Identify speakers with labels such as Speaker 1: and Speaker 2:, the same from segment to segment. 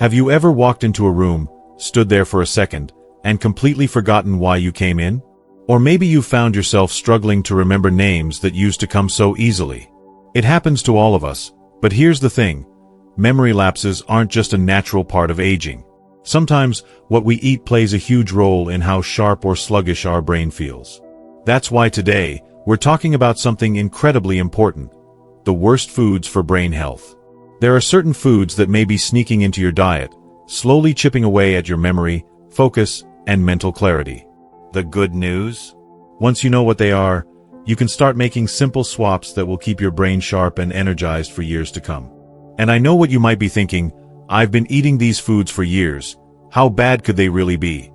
Speaker 1: Have you ever walked into a room, stood there for a second, and completely forgotten why you came in? Or maybe you found yourself struggling to remember names that used to come so easily. It happens to all of us, but here's the thing. Memory lapses aren't just a natural part of aging. Sometimes, what we eat plays a huge role in how sharp or sluggish our brain feels. That's why today, we're talking about something incredibly important: the worst foods for brain health. There are certain foods that may be sneaking into your diet, slowly chipping away at your memory, focus, and mental clarity. The good news? Once you know what they are, you can start making simple swaps that will keep your brain sharp and energized for years to come. And I know what you might be thinking: I've been eating these foods for years. How bad could they really be?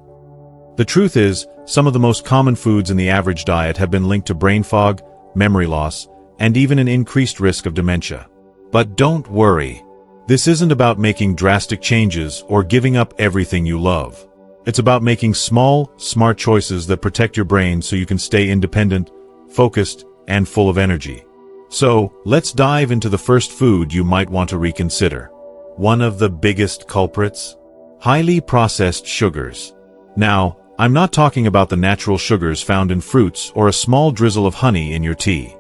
Speaker 1: The truth is, some of the most common foods in the average diet have been linked to brain fog, memory loss, and even an increased risk of dementia. But don't worry. This isn't about making drastic changes or giving up everything you love. It's about making small, smart choices that protect your brain so you can stay independent, focused, and full of energy. So, let's dive into the first food you might want to reconsider. One of the biggest culprits? Highly processed sugars. Now, I'm not talking about the natural sugars found in fruits or a small drizzle of honey in your tea.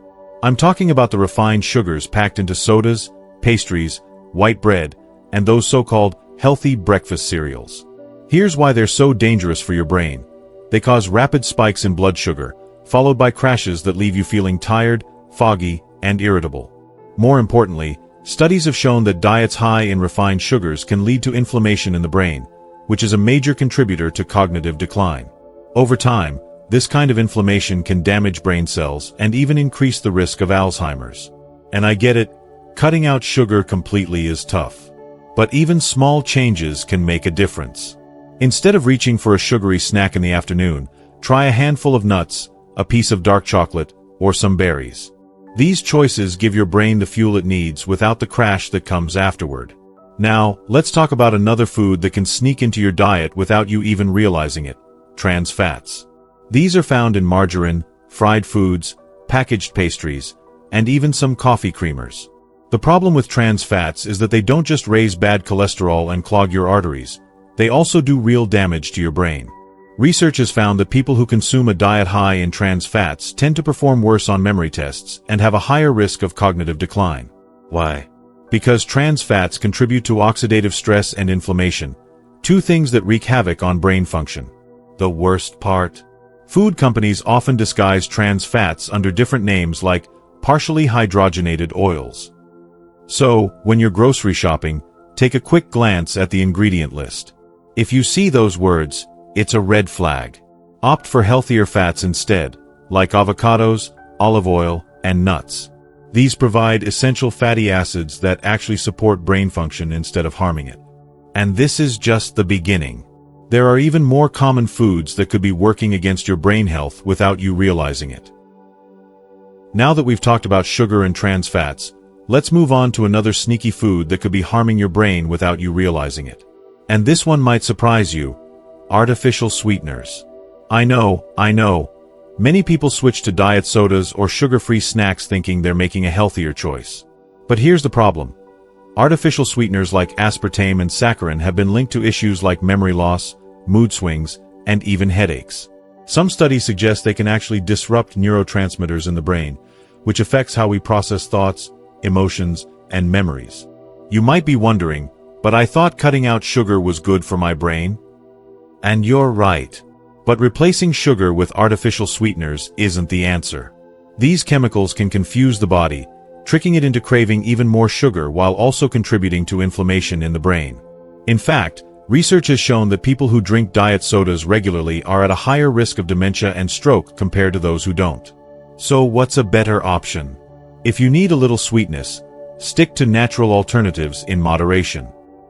Speaker 1: I'm talking about the refined sugars packed into sodas, pastries, white bread, and those so-called healthy breakfast cereals. Here's why they're so dangerous for your brain. They cause rapid spikes in blood sugar, followed by crashes that leave you feeling tired, foggy, and irritable. More importantly, studies have shown that diets high in refined sugars can lead to inflammation in the brain, which is a major contributor to cognitive decline. Over time, this kind of inflammation can damage brain cells and even increase the risk of Alzheimer's. And I get it, cutting out sugar completely is tough. But even small changes can make a difference. Instead of reaching for a sugary snack in the afternoon, try a handful of nuts, a piece of dark chocolate, or some berries. These choices give your brain the fuel it needs without the crash that comes afterward. Now, let's talk about another food that can sneak into your diet without you even realizing it: trans fats. These are found in margarine, fried foods, packaged pastries, and even some coffee creamers. The problem with trans fats is that they don't just raise bad cholesterol and clog your arteries, they also do real damage to your brain. Research has found that people who consume a diet high in trans fats tend to perform worse on memory tests and have a higher risk of cognitive decline. Why? Because trans fats contribute to oxidative stress and inflammation, two things that wreak havoc on brain function. The worst part? Food companies often disguise trans fats under different names like partially hydrogenated oils. So, when you're grocery shopping, take a quick glance at the ingredient list. If you see those words, it's a red flag. Opt for healthier fats instead, like avocados, olive oil, and nuts. These provide essential fatty acids that actually support brain function instead of harming it. And this is just the beginning. There are even more common foods that could be working against your brain health without you realizing it. Now that we've talked about sugar and trans fats, let's move on to another sneaky food that could be harming your brain without you realizing it. And this one might surprise you: artificial sweeteners. I know. Many people switch to diet sodas or sugar-free snacks thinking they're making a healthier choice. But here's the problem. Artificial sweeteners like aspartame and saccharin have been linked to issues like memory loss, mood swings, and even headaches. Some studies suggest they can actually disrupt neurotransmitters in the brain, which affects how we process thoughts, emotions, and memories. You might be wondering, but I thought cutting out sugar was good for my brain? And you're right. But replacing sugar with artificial sweeteners isn't the answer. These chemicals can confuse the body, tricking it into craving even more sugar while also contributing to inflammation in the brain. In fact, research has shown that people who drink diet sodas regularly are at a higher risk of dementia and stroke compared to those who don't. So what's a better option? If you need a little sweetness, stick to natural alternatives in moderation.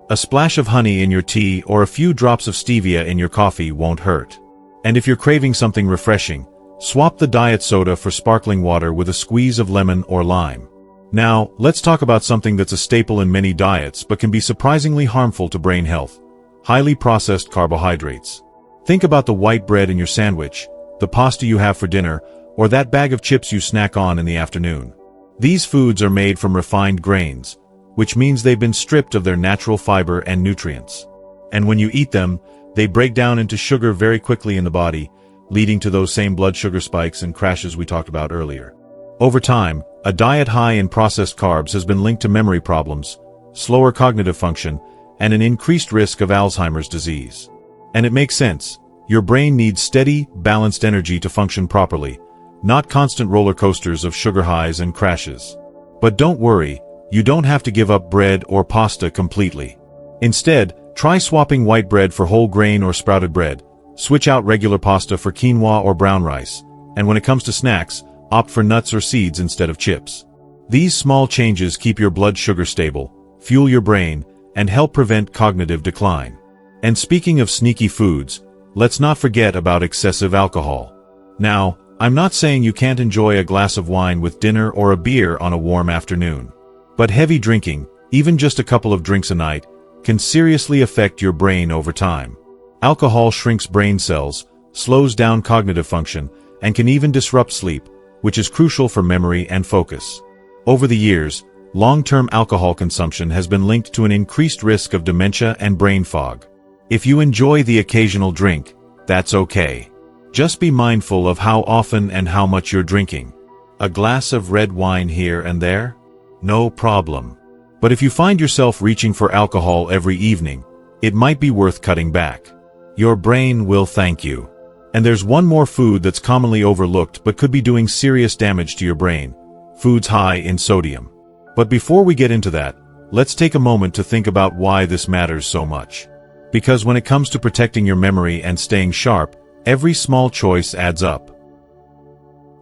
Speaker 1: A splash of honey in your tea or a few drops of stevia in your coffee won't hurt. And if you're craving something refreshing, swap the diet soda for sparkling water with a squeeze of lemon or lime. Now, let's talk about something that's a staple in many diets but can be surprisingly harmful to brain health: highly processed carbohydrates. Think about the white bread in your sandwich, the pasta you have for dinner, or that bag of chips you snack on in the afternoon. These foods are made from refined grains, which means they've been stripped of their natural fiber and nutrients. And when you eat them, they break down into sugar very quickly in the body, leading to those same blood sugar spikes and crashes we talked about earlier. Over time, a diet high in processed carbs has been linked to memory problems, slower cognitive function, and an increased risk of Alzheimer's disease. And it makes sense. Your brain needs steady, balanced energy to function properly, not constant roller coasters of sugar highs and crashes. But don't worry, you don't have to give up bread or pasta completely. Instead, try swapping white bread for whole grain or sprouted bread, switch out regular pasta for quinoa or brown rice, and when it comes to snacks, opt for nuts or seeds instead of chips. These small changes keep your blood sugar stable, fuel your brain, and help prevent cognitive decline. And speaking of sneaky foods, let's not forget about excessive alcohol. Now, I'm not saying you can't enjoy a glass of wine with dinner or a beer on a warm afternoon. But heavy drinking, even just a couple of drinks a night, can seriously affect your brain over time. Alcohol shrinks brain cells, slows down cognitive function, and can even disrupt sleep, which is crucial for memory and focus. Over the years, long-term alcohol consumption has been linked to an increased risk of dementia and brain fog. If you enjoy the occasional drink, that's okay. Just be mindful of how often and how much you're drinking. A glass of red wine here and there? No problem. But if you find yourself reaching for alcohol every evening, it might be worth cutting back. Your brain will thank you. And there's one more food that's commonly overlooked but could be doing serious damage to your brain: foods high in sodium. But before we get into that, let's take a moment to think about why this matters so much. Because when it comes to protecting your memory and staying sharp, every small choice adds up.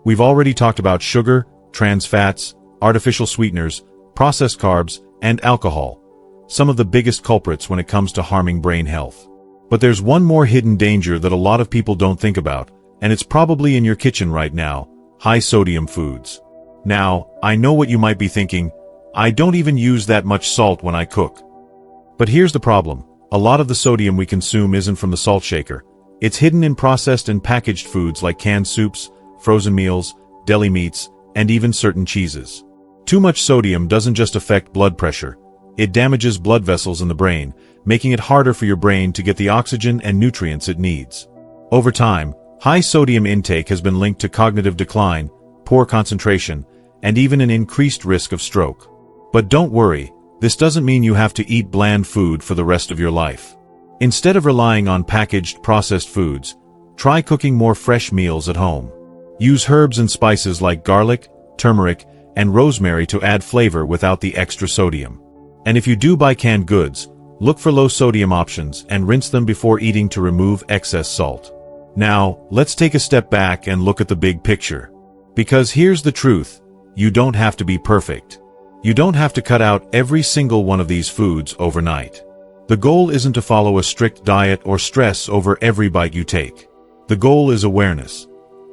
Speaker 1: We've already talked about sugar, trans fats, artificial sweeteners, processed carbs, and alcohol, some of the biggest culprits when it comes to harming brain health. But there's one more hidden danger that a lot of people don't think about, and it's probably in your kitchen right now: high-sodium foods. Now, I know what you might be thinking: I don't even use that much salt when I cook. But here's the problem: a lot of the sodium we consume isn't from the salt shaker. It's hidden in processed and packaged foods like canned soups, frozen meals, deli meats, and even certain cheeses. Too much sodium doesn't just affect blood pressure. It damages blood vessels in the brain, making it harder for your brain to get the oxygen and nutrients it needs. Over time, high sodium intake has been linked to cognitive decline, poor concentration, and even an increased risk of stroke. But don't worry, this doesn't mean you have to eat bland food for the rest of your life. Instead of relying on packaged, processed foods, try cooking more fresh meals at home. Use herbs and spices like garlic, turmeric, and rosemary to add flavor without the extra sodium. And if you do buy canned goods, look for low-sodium options and rinse them before eating to remove excess salt. Now, let's take a step back and look at the big picture. Because here's the truth: you don't have to be perfect. You don't have to cut out every single one of these foods overnight. The goal isn't to follow a strict diet or stress over every bite you take. The goal is awareness.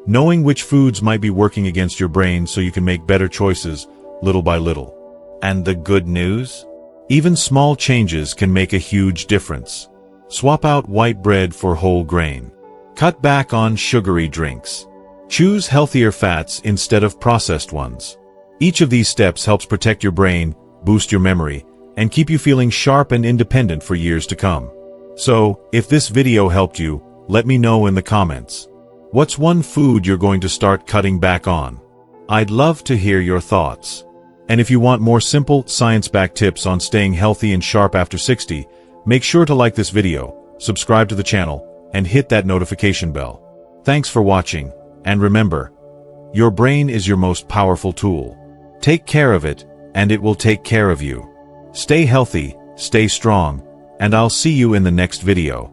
Speaker 1: Knowing which foods might be working against your brain so you can make better choices, little by little. And the good news? Even small changes can make a huge difference. Swap out white bread for whole grain. Cut back on sugary drinks. Choose healthier fats instead of processed ones. Each of these steps helps protect your brain, boost your memory, and keep you feeling sharp and independent for years to come. So, if this video helped you, let me know in the comments. What's one food you're going to start cutting back on? I'd love to hear your thoughts. And if you want more simple, science-backed tips on staying healthy and sharp after 60, make sure to like this video, subscribe to the channel, and hit that notification bell. Thanks for watching, and remember, your brain is your most powerful tool. Take care of it, and it will take care of you. Stay healthy, stay strong, and I'll see you in the next video.